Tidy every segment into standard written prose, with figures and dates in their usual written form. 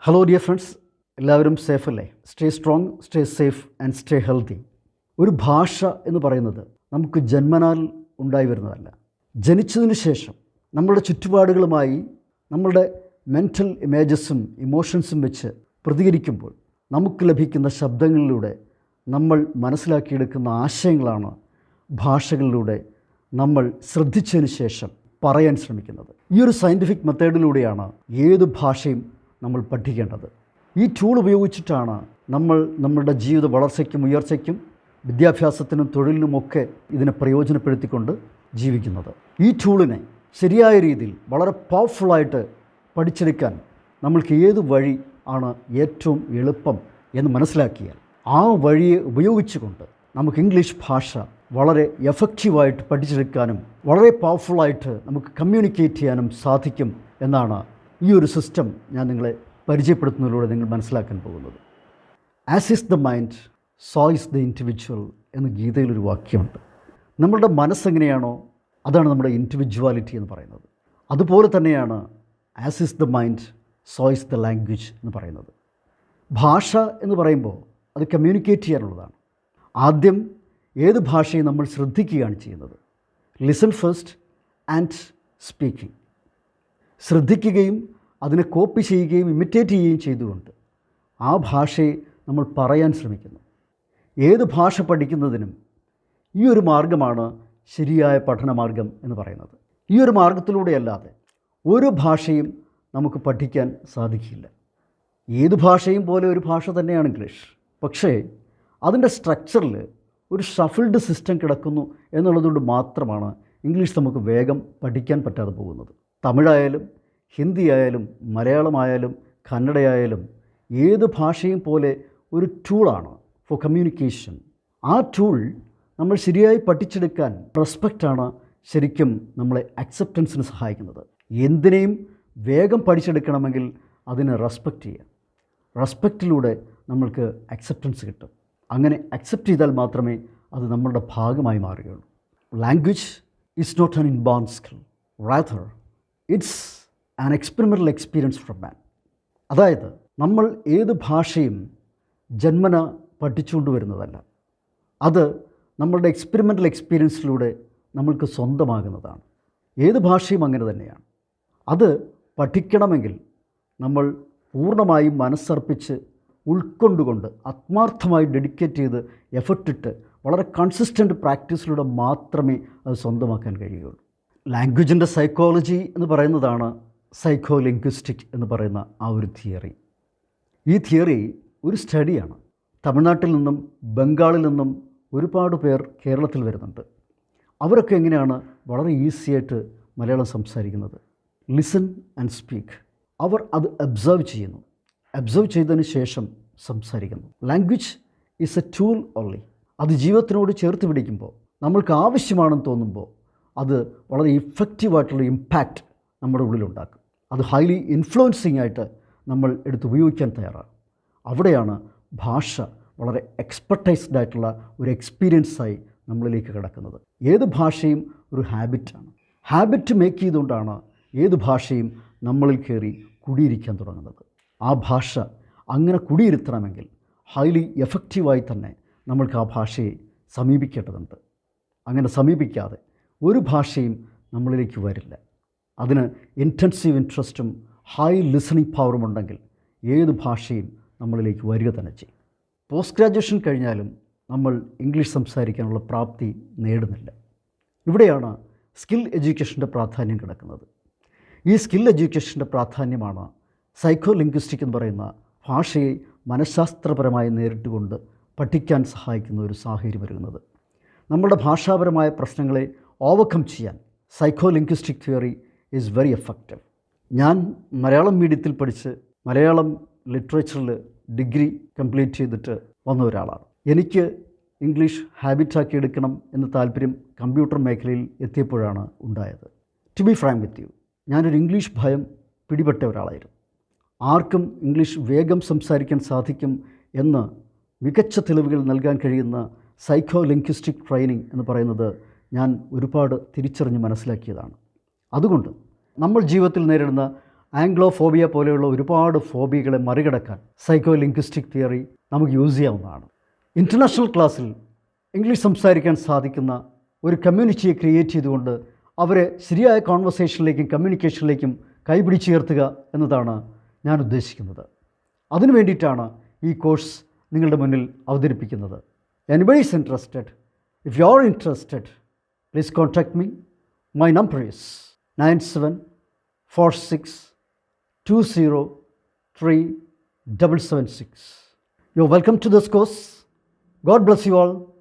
Hello dear friends, എല്ലാവരും safe അല്ലേ? Stay strong, stay safe and stay healthy. ഒരു ഭാഷ എന്ന് പറയുന്നത് നമുക്ക് ജന്മനാൽ ഉണ്ടായി വരുന്നതല്ല. ജനിച്ചതിന് ശേഷം നമ്മളുടെ ചുറ്റുപാടുകളുമായി നമ്മളുടെ മെൻ്റൽ ഇമേജസും ഇമോഷൻസും വെച്ച് പ്രതികരിക്കുമ്പോൾ നമുക്ക് ലഭിക്കുന്ന ശബ്ദങ്ങളിലൂടെ നമ്മൾ മനസ്സിലാക്കിയെടുക്കുന്ന ആശയങ്ങളാണ് ഭാഷകളിലൂടെ നമ്മൾ ശ്രദ്ധിച്ചതിന് ശേഷം പറയാൻ ശ്രമിക്കുന്നത്. ഈ ഒരു സയൻറ്റിഫിക് മെത്തേഡിലൂടെയാണ് ഏത് ഭാഷയും നമ്മൾ പഠിക്കേണ്ടത്. ഈ ടൂൾ ഉപയോഗിച്ചിട്ടാണ് നമ്മൾ നമ്മളുടെ ജീവിത വളർച്ചയ്ക്കും ഉയർച്ചയ്ക്കും വിദ്യാഭ്യാസത്തിനും തൊഴിലിനുമൊക്കെ ഇതിനെ പ്രയോജനപ്പെടുത്തിക്കൊണ്ട് ജീവിക്കുന്നത്. ഈ ടൂളിനെ ശരിയായ രീതിയിൽ വളരെ പവർഫുള്ളായിട്ട് പഠിച്ചെടുക്കാൻ നമ്മൾക്ക് ഏത് വഴി ആണ് ഏറ്റവും എളുപ്പം എന്ന് മനസ്സിലാക്കിയാൽ ആ വഴിയെ ഉപയോഗിച്ചുകൊണ്ട് നമുക്ക് ഇംഗ്ലീഷ് ഭാഷ വളരെ എഫക്റ്റീവായിട്ട് പഠിച്ചെടുക്കാനും വളരെ പവർഫുള്ളായിട്ട് നമുക്ക് കമ്മ്യൂണിക്കേറ്റ് ചെയ്യാനും സാധിക്കും എന്നാണ് ഈ ഒരു സിസ്റ്റം ഞാൻ നിങ്ങളെ പരിചയപ്പെടുത്തുന്നതിലൂടെ നിങ്ങൾ മനസ്സിലാക്കാൻ പോകുന്നത്. As is the mind, so is the individual എന്ന് ഗീതയിലൊരു വാക്യമുണ്ട്. നമ്മളുടെ മനസ്സെങ്ങനെയാണോ അതാണ് നമ്മുടെ ഇൻഡിവിജ്വാലിറ്റി എന്ന് പറയുന്നത്. അതുപോലെ തന്നെയാണ് as is the mind, so is the language എന്ന് പറയുന്നത്. ഭാഷ എന്ന് പറയുമ്പോൾ അത് കമ്മ്യൂണിക്കേറ്റ് ചെയ്യാനുള്ളതാണ്. ആദ്യം ഏത് ഭാഷയും നമ്മൾ ശ്രദ്ധിക്കുകയാണ് ചെയ്യുന്നത്. Listen first and speaking. ശ്രദ്ധിക്കുകയും അതിനെ കോപ്പി ചെയ്യുകയും ഇമിറ്റേറ്റ് ചെയ്യുകയും ചെയ്തുകൊണ്ട് ആ ഭാഷയെ നമ്മൾ പറയാൻ ശ്രമിക്കുന്നു. ഏത് ഭാഷ പഠിക്കുന്നതിനും ഈ ഒരു മാർഗമാണ് ശരിയായ പഠനമാർഗം എന്ന് പറയുന്നത്. ഈ ഒരു മാർഗത്തിലൂടെയല്ലാതെ ഒരു ഭാഷയും നമുക്ക് പഠിക്കാൻ സാധിക്കില്ല. ഏത് ഭാഷയും പോലെ ഒരു ഭാഷ തന്നെയാണ് ഇംഗ്ലീഷ്. പക്ഷേ അതിൻ്റെ സ്ട്രക്ചറിൽ ഒരു ഷഫിൾഡ് സിസ്റ്റം കിടക്കുന്നു എന്നുള്ളതുകൊണ്ട് മാത്രമാണ് ഇംഗ്ലീഷ് നമുക്ക് വേഗം പഠിക്കാൻ പറ്റാതെ പോകുന്നത്. തമിഴായാലും ഹിന്ദി ആയാലും മലയാളമായാലും കന്നഡയായാലും ഏത് ഭാഷയും പോലെ ഒരു ടൂളാണ് ഫോർ കമ്മ്യൂണിക്കേഷൻ. ആ ടൂൾ നമ്മൾ ശരിയായി പഠിച്ചെടുക്കാൻ റെസ്പെക്റ്റാണ് ശരിക്കും നമ്മളെ അക്സെപ്റ്റൻസിന് സഹായിക്കുന്നത്. എന്തിനേയും വേഗം പഠിച്ചെടുക്കണമെങ്കിൽ അതിനെ റെസ്പെക്റ്റ് ചെയ്യാം. റെസ്പെക്റ്റിലൂടെ നമ്മൾക്ക് അക്സെപ്റ്റൻസ് കിട്ടും. അങ്ങനെ അക്സെപ്റ്റ് ചെയ്താൽ മാത്രമേ അത് നമ്മളുടെ ഭാഗമായി മാറുകയുള്ളൂ. Language is not an inborn skill, rather it's an experimental experience from man. അതായത് നമ്മൾ ഏത് ഭാഷയും ജന്മന പഠിച്ചുകൊണ്ട് വരുന്നതല്ല, അത് നമ്മളുടെ എക്സ്പെരിമെൻ്റൽ എക്സ്പീരിയൻസിലൂടെ നമ്മൾക്ക് സ്വന്തമാകുന്നതാണ്. ഏത് ഭാഷയും അങ്ങനെ തന്നെയാണ്. അത് പഠിക്കണമെങ്കിൽ നമ്മൾ പൂർണ്ണമായും മനസ്സർപ്പിച്ച് ഉൾക്കൊണ്ടുകൊണ്ട് ആത്മാർത്ഥമായി ഡെഡിക്കേറ്റ് ചെയ്ത് എഫർട്ടിട്ട് വളരെ കൺസിസ്റ്റൻ്റ് പ്രാക്ടീസിലൂടെ മാത്രമേ അത് സ്വന്തമാക്കാൻ കഴിയുകയുള്ളൂ. ലാംഗ്വേജിൻ്റെ സൈക്കോളജി എന്ന് പറയുന്നതാണ് സൈക്കോ ലിംഗ്വിസ്റ്റിക് എന്ന് പറയുന്ന ആ ഒരു തിയറി. ഈ തിയറി ഒരു സ്റ്റഡിയാണ്. തമിഴ്നാട്ടിൽ നിന്നും ബംഗാളിൽ നിന്നും ഒരുപാട് പേർ കേരളത്തിൽ വരുന്നുണ്ട്. അവരൊക്കെ എങ്ങനെയാണ് വളരെ ഈസിയായിട്ട് മലയാളം സംസാരിക്കുന്നത്? Listen and speak. അവർ അത് ഒബ്സർവ് ചെയ്യുന്നു. ഒബ്സർവ് ചെയ്തതിന് ശേഷം സംസാരിക്കുന്നു. Language is A tool only. അത് ജീവിതത്തിനോട് ചേർത്ത് പിടിക്കുമ്പോൾ, നമ്മൾക്ക് ആവശ്യമാണെന്ന് തോന്നുമ്പോൾ അത് വളരെ ഇഫക്റ്റീവായിട്ടുള്ള ഇമ്പാക്റ്റ് നമ്മുടെ ഉള്ളിലുണ്ടാക്കും. അത് ഹൈലി ഇൻഫ്ലുവൻസിങ് ആയിട്ട് നമ്മൾ എടുത്ത് ഉപയോഗിക്കാൻ തയ്യാറാണ്. അവിടെയാണ് ഭാഷ വളരെ എക്സ്പെർട്ടൈസ്ഡ് ആയിട്ടുള്ള ഒരു എക്സ്പീരിയൻസായി നമ്മളിലേക്ക് കിടക്കുന്നത്. ഏത് ഭാഷയും ഒരു ഹാബിറ്റാണ്. ഹാബിറ്റ് മേക്ക് ചെയ്തുകൊണ്ടാണ് ഏത് ഭാഷയും നമ്മളിൽ കയറി കുടിയിരിക്കാൻ തുടങ്ങുന്നത്. ആ ഭാഷ അങ്ങനെ കുടിയിരുത്തണമെങ്കിൽ ഹൈലി എഫക്റ്റീവായി തന്നെ നമ്മൾക്ക് ആ ഭാഷയെ സമീപിക്കേണ്ടതുണ്ട്. അങ്ങനെ സമീപിക്കാതെ ഒരു ഭാഷയും നമ്മളിലേക്ക് വരില്ല. അതിന് ഇൻറ്റൻസീവ് ഇൻട്രസ്റ്റും ഹൈ ലിസണിങ് പവറും ഉണ്ടെങ്കിൽ ഏത് ഭാഷയും നമ്മളിലേക്ക് വരിക തന്നെ ചെയ്യും. പോസ്റ്റ് ഗ്രാജുവേഷൻ കഴിഞ്ഞാലും നമ്മൾ ഇംഗ്ലീഷ് സംസാരിക്കാനുള്ള പ്രാപ്തി നേടുന്നില്ല. ഇവിടെയാണ് സ്കിൽ എഡ്യൂക്കേഷൻ്റെ പ്രാധാന്യം കിടക്കുന്നത്. ഈ സ്കിൽ എഡ്യൂക്കേഷൻ്റെ പ്രാധാന്യമാണ് സൈക്കോ ലിംഗ്വിസ്റ്റിക് എന്ന് പറയുന്ന ഭാഷയെ മനഃശാസ്ത്രപരമായി നേരിട്ടുകൊണ്ട് പഠിക്കാൻ സഹായിക്കുന്ന ഒരു സാഹചര്യം ഒരുങ്ങുന്നത്. നമ്മുടെ ഭാഷാപരമായ പ്രശ്നങ്ങളെ ഓവർകം ചെയ്യാൻ psycho linguistic theory is very effective. ഞാൻ മലയാളം മീഡിയത്തിൽ പഠിച്ച് മലയാളം ലിറ്ററേച്ചറിൽ ഡിഗ്രി കംപ്ലീറ്റ് ചെയ്തിട്ട് വന്ന ഒരാളാണ്. എനിക്ക് ഇംഗ്ലീഷ് ഹാബിറ്റാക്കി എടുക്കണം എന്ന താല്പര്യം കമ്പ്യൂട്ടർ മേഖലയിൽ എത്തിയപ്പോഴാണ് ഉണ്ടായത്. To be frank with you, ഞാനൊരു ഇംഗ്ലീഷ് ഭയം പിടിപെട്ട ഒരാളായിരുന്നു. ആർക്കും ഇംഗ്ലീഷ് വേഗം സംസാരിക്കാൻ സാധിക്കും എന്ന് മികച്ച തെളിവുകൾ നൽകാൻ കഴിയുന്ന സൈക്കോ ലിംഗ്വിസ്റ്റിക് ട്രെയിനിങ് എന്ന് പറയുന്നത് ഞാൻ ഒരുപാട് തിരിച്ചറിഞ്ഞ് മനസ്സിലാക്കിയതാണ്. അതുകൊണ്ട് നമ്മൾ ജീവിതത്തിൽ നേരിടുന്ന ആംഗ്ലോഫോബിയ പോലെയുള്ള ഒരുപാട് ഫോബിയകളെ മറികടക്കാൻ സൈക്കോ ലിംഗ്വിസ്റ്റിക് തിയറി നമുക്ക് യൂസ് ചെയ്യാവുന്നതാണ്. ഇൻ്റർനാഷണൽ ക്ലാസ്സിൽ ഇംഗ്ലീഷ് സംസാരിക്കാൻ സാധിക്കുന്ന ഒരു കമ്മ്യൂണിറ്റിയെ ക്രിയേറ്റ് ചെയ്തുകൊണ്ട് അവരെ ശരിയായ കോൺവെർസേഷനിലേക്കും കമ്മ്യൂണിക്കേഷനിലേക്കും കൈപിടിച്ചുയർത്തുക എന്നതാണ് ഞാൻ ഉദ്ദേശിക്കുന്നത്. അതിനു വേണ്ടിയിട്ടാണ് ഈ കോഴ്സ് നിങ്ങളുടെ മുന്നിൽ അവതരിപ്പിക്കുന്നത്. Anybody is interested, if you are interested, please contact me. My number is 9746203776. You're welcome to this course. God bless you all.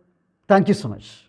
Thank you so much.